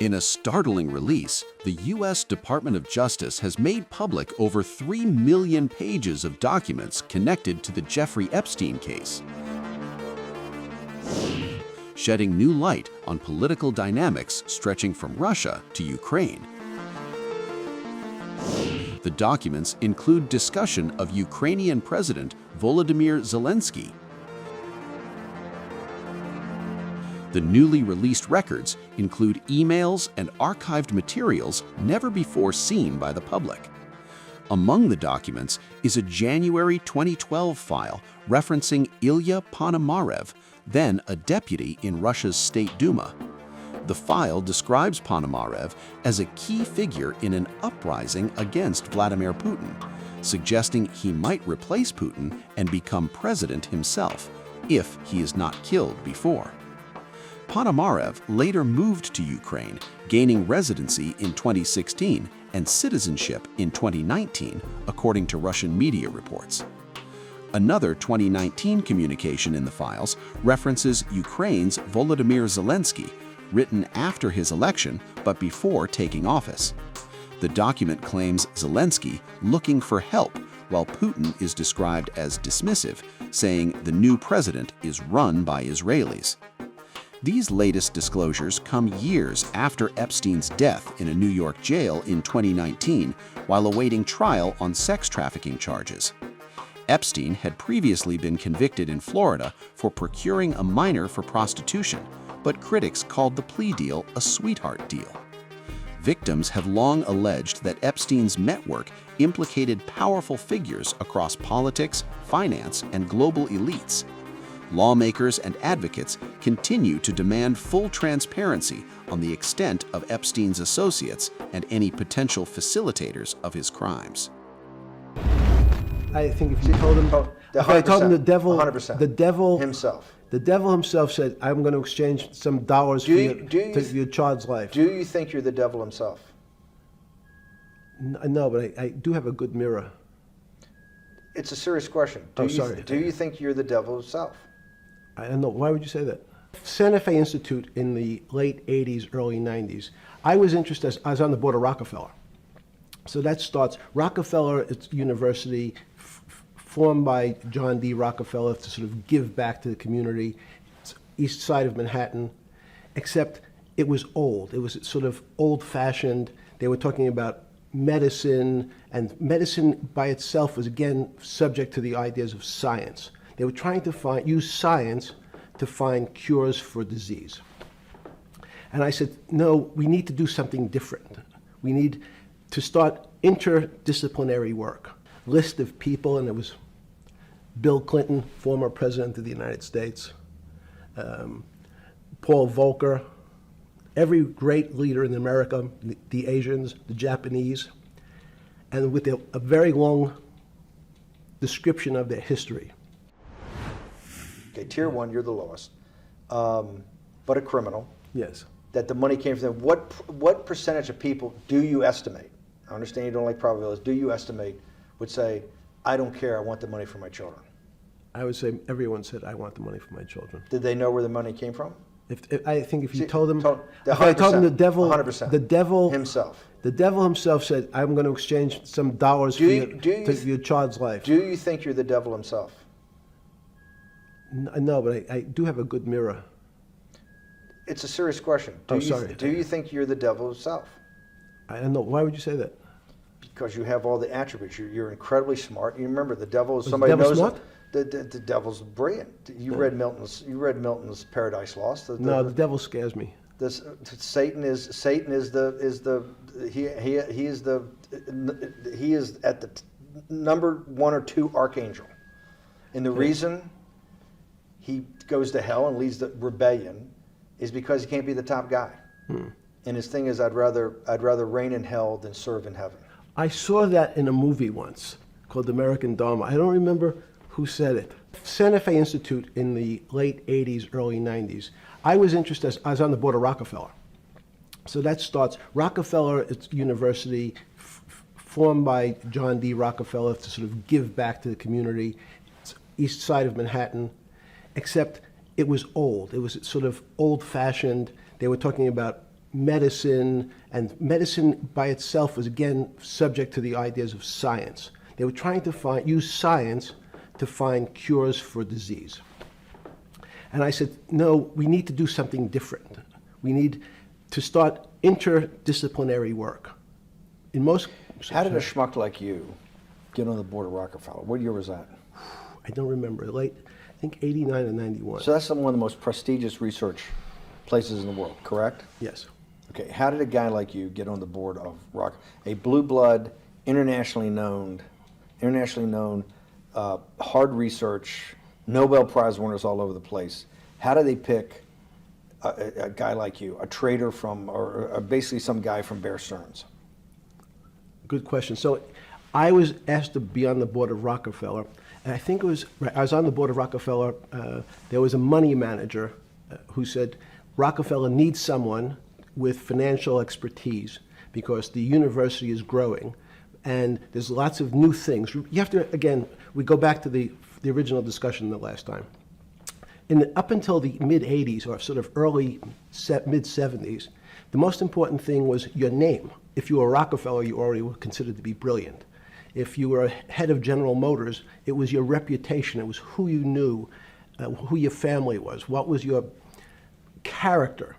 In a startling release, the U.S. Department of Justice has made public over 3 million pages of documents connected to the Jeffrey Epstein case, shedding new light on political dynamics stretching from Russia to Ukraine. The documents include discussion of Ukrainian President Volodymyr Zelensky. The newly released records include emails and archived materials never before seen by the public. Among the documents is a January 2012 file referencing Ilya Ponomarev, then a deputy in Russia's State Duma. The file describes Ponomarev as a key figure in an uprising against Vladimir Putin, suggesting he might replace Putin and become president himself, if he is not killed before. Ponomarev later moved to Ukraine, gaining residency in 2016 and citizenship in 2019, according to Russian media reports. Another 2019 communication in the files references Ukraine's Volodymyr Zelensky, written after his election but before taking office. The document claims Zelensky looking for help, while Putin is described as dismissive, saying the new president is run by Israelis. These latest disclosures come years after Epstein's death in a New York jail in 2019 while awaiting trial on sex trafficking charges. Epstein had previously been convicted in Florida for procuring a minor for prostitution, but critics called the plea deal a sweetheart deal. Victims have long alleged that Epstein's network implicated powerful figures across politics, finance, and global elites. Lawmakers and advocates continue to demand full transparency on the extent of Epstein's associates and any potential facilitators of his crimes. I think if you told him, if I told him the devil, 100%. the devil himself said, "I'm going to exchange some dollars for your child's life." Do you think you're the devil himself? No, but I do have a good mirror. It's a serious question. Do you think you're the devil himself? I don't know. Why would you say that? Santa Fe Institute in the late 80s, early 90s. I was interested, I was on the board of Rockefeller. So that starts, Rockefeller, it's university formed by John D. Rockefeller to sort of give back to the community. It's east side of Manhattan, except it was old. It was sort of old-fashioned. They were talking about medicine, and medicine by itself was, again, subject to the ideas of science. They were trying to use science to find cures for disease. And I said, no, we need to do something different. We need to start interdisciplinary work. List of people, and it was Bill Clinton, former president of the United States, Paul Volcker, every great leader in America, the Asians, the Japanese, and with a very long description of their history. Okay, tier one, you're the lowest, but a criminal. Yes. That the money came from them. What percentage of people do you estimate? I understand you don't like probabilities. Do you estimate would say, I don't care, I want the money for my children? I would say everyone said, I want the money for my children. Did they know where the money came from? I think if you told them, if I told them the devil, 100%. the devil himself said, I'm going to exchange some dollars for your child's life. Do you think you're the devil himself? No, but I do have a good mirror. It's a serious question. Do you think you're the devil himself? I don't know. Why would you say that? Because you have all the attributes. You're incredibly smart. You remember the devil is somebody knows. Smart? The devil's brilliant. You read Milton's Paradise Lost. No, the devil scares me. Satan is at the number 1 or 2 archangel, and the reason he goes to hell and leads the rebellion is because he can't be the top guy. And his thing is, I'd rather reign in hell than serve in heaven. I saw that in a movie once called American Dharma. I don't remember who said it. Santa Fe Institute in the late 80s, early 90s. I was interested, I was on the board of Rockefeller. So that starts, Rockefeller, it's university formed by John D. Rockefeller to sort of give back to the community. It's east side of Manhattan, except it was old. It was sort of old-fashioned. They were talking about medicine, and medicine by itself was again subject to the ideas of science. They were trying to use science to find cures for disease. And I said, no, we need to do something different. We need to start interdisciplinary work. In most... How did a schmuck like you get on the board of Rockefeller? What year was that? I don't remember. Late, I think 89 or 91. So that's one of the most prestigious research places in the world, correct? Yes. Okay, how did a guy like you get on the board of a blue blood, internationally known, hard research, Nobel Prize winners all over the place? How do they pick a guy like you, a trader from, or basically some guy from Bear Stearns? Good question. So I was asked to be on the board of Rockefeller, and I think it was, I was on the board of Rockefeller, there was a money manager who said, Rockefeller needs someone with financial expertise because the university is growing and there's lots of new things. You have to, again, we go back to the original discussion the last time. Up until the mid-'80s or sort of early mid-'70s, the most important thing was your name. If you were Rockefeller, you already were considered to be brilliant. If you were head of General Motors, it was your reputation. It was who you knew, who your family was, what was your character.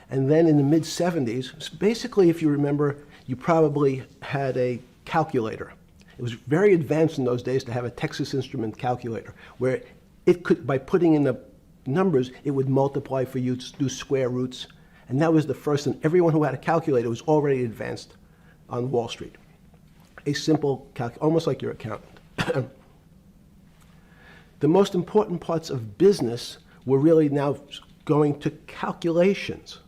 And then in the mid-'70s, basically, if you remember, you probably had a calculator. It was very advanced in those days to have a Texas Instrument calculator, where it could, by putting in the numbers, it would multiply for you to do square roots. And that was the first, and everyone who had a calculator was already advanced on Wall Street. A simple almost like your accountant. The most important parts of business were really now going to calculations.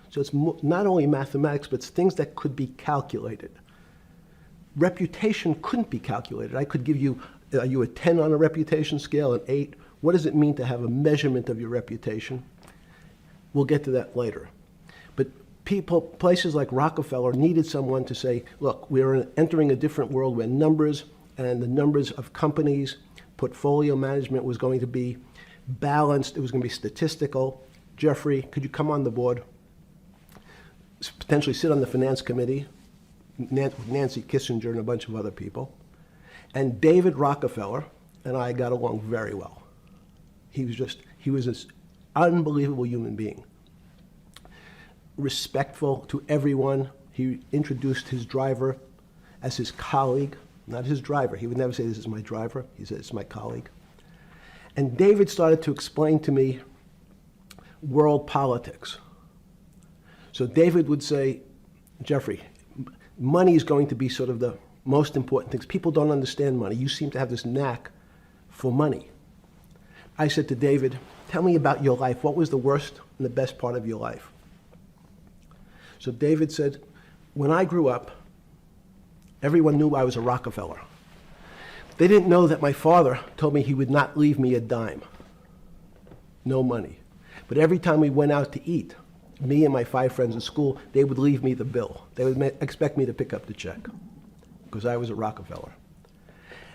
So it's not only mathematics, but it's things that could be calculated. Reputation couldn't be calculated. I could give you, are you a 10 on a reputation scale, an 8? What does it mean to have a measurement of your reputation? We'll get to that later. But places like Rockefeller needed someone to say, look, we're entering a different world where numbers and the numbers of companies, portfolio management was going to be balanced, it was going to be statistical. Jeffrey, could you come on the board? Potentially sit on the finance committee, Nancy Kissinger and a bunch of other people. And David Rockefeller and I got along very well. He was this unbelievable human being. Respectful to everyone. He introduced his driver as his colleague, not his driver. He would never say, this is my driver. He said, it's my colleague. And David started to explain to me world politics. So David would say, Jeffrey, money is going to be sort of the most important things. People don't understand money. You seem to have this knack for money. I said to David, tell me about your life. What was the worst and the best part of your life? So David said, when I grew up, everyone knew I was a Rockefeller. They didn't know that my father told me he would not leave me a dime. No money. But every time we went out to eat, me and my 5 friends in school, they would leave me the bill. They would expect me to pick up the check because I was a Rockefeller.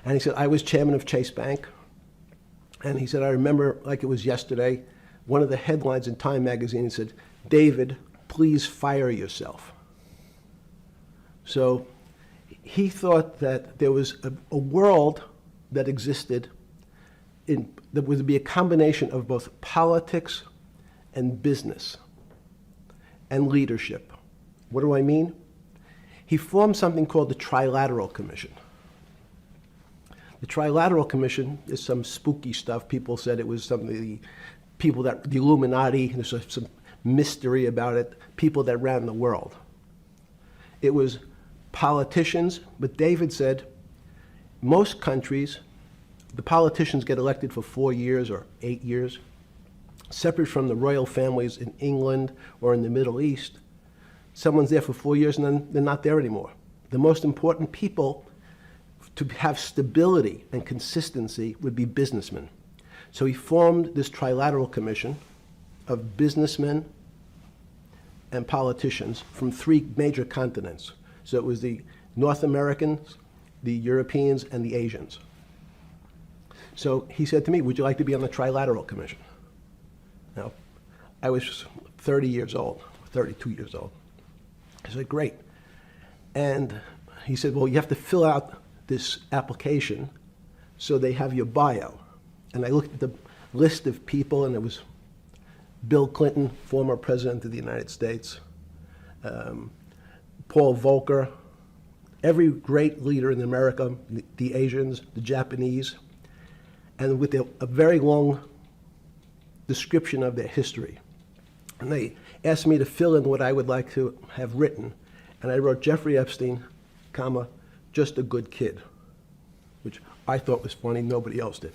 And he said, I was chairman of Chase Bank. And he said, I remember like it was yesterday, one of the headlines in Time magazine said, David, please fire yourself. So he thought that there was a world that existed that would be a combination of both politics and business and leadership. What do I mean? He formed something called the Trilateral Commission. The Trilateral Commission is some spooky stuff. People said it was something, the Illuminati, there's some mystery about it, people that ran the world. It was politicians, but David said most countries, the politicians get elected for 4 years or 8 years, separate from the royal families in England or in the Middle East. Someone's there for 4 years and then they're not there anymore. The most important people to have stability and consistency would be businessmen. So he formed this Trilateral Commission of businessmen and politicians from 3 major continents. So it was the North Americans, the Europeans, and the Asians. So he said to me, would you like to be on the Trilateral Commission? Now, I was 30 years old, 32 years old. I said, great. And he said, well, you have to fill out this application so they have your bio. And I looked at the list of people, and it was Bill Clinton, former president of the United States, Paul Volcker, every great leader in America, the Asians, the Japanese, and with a very long description of their history. And they asked me to fill in what I would like to have written. And I wrote Jeffrey Epstein, comma, just a good kid, which I thought was funny, nobody else did.